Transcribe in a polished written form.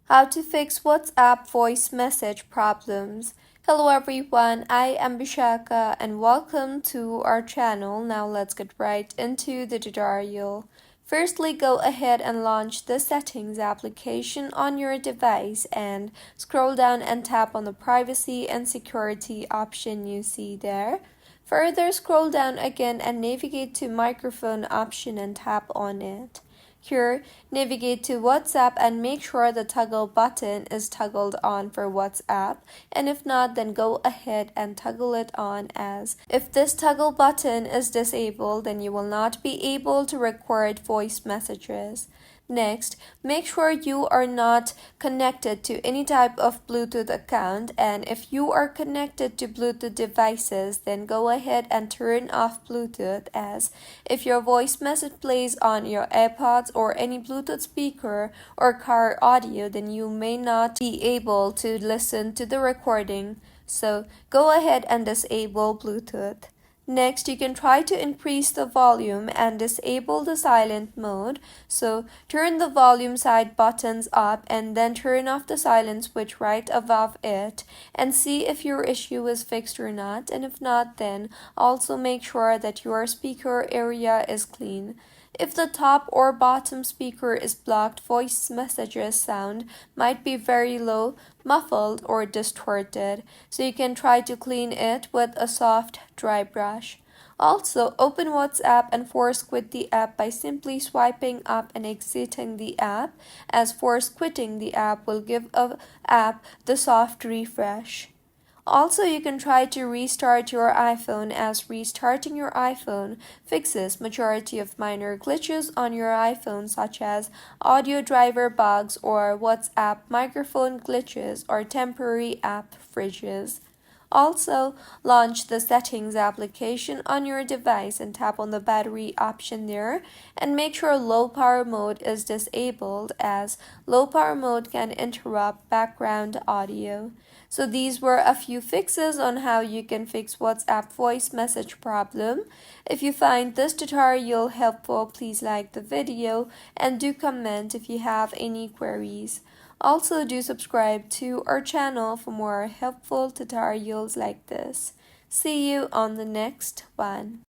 How to fix WhatsApp voice message problems. Hello everyone, I am Bishaka and welcome to our channel. Now let's get right into the tutorial. Firstly, go ahead and launch the settings application on your device and scroll down and tap on the privacy and security option you see there. Further, scroll down again and navigate to microphone option and tap on it. Here, navigate to WhatsApp and make sure the toggle button is toggled on for WhatsApp, and if not, then go ahead and toggle it on as. If this toggle button is disabled, then you will not be able to record voice messages. Next, make sure you are not connected to any type of Bluetooth account, and if you are connected to Bluetooth devices, then go ahead and turn off Bluetooth, as if your voice message plays on your AirPods or any Bluetooth speaker or car audio, then you may not be able to listen to the recording. So go ahead and disable Bluetooth. Next, you can try to increase the volume and disable the silent mode. So turn the volume side buttons up and then turn off the silent switch right above it and see if your issue is fixed or not. And if not, then also make sure that your speaker area is clean. If the top or bottom speaker is blocked, voice messages sound might be very low, muffled, or distorted, so you can try to clean it with a soft, dry brush. Also, open WhatsApp and force quit the app by simply swiping up and exiting the app, as force quitting the app will give the app the soft refresh. Also, you can try to restart your iPhone, as restarting your iPhone fixes majority of minor glitches on your iPhone, such as audio driver bugs or WhatsApp microphone glitches or temporary app freezes. Also, launch the settings application on your device and tap on the battery option there, and make sure low power mode is disabled, as low power mode can interrupt background audio. So these were a few fixes on how you can fix WhatsApp voice message problem. If you find this tutorial helpful, please like the video and do comment if you have any queries. Also, do subscribe to our channel for more helpful tutorials like this. See you on the next one.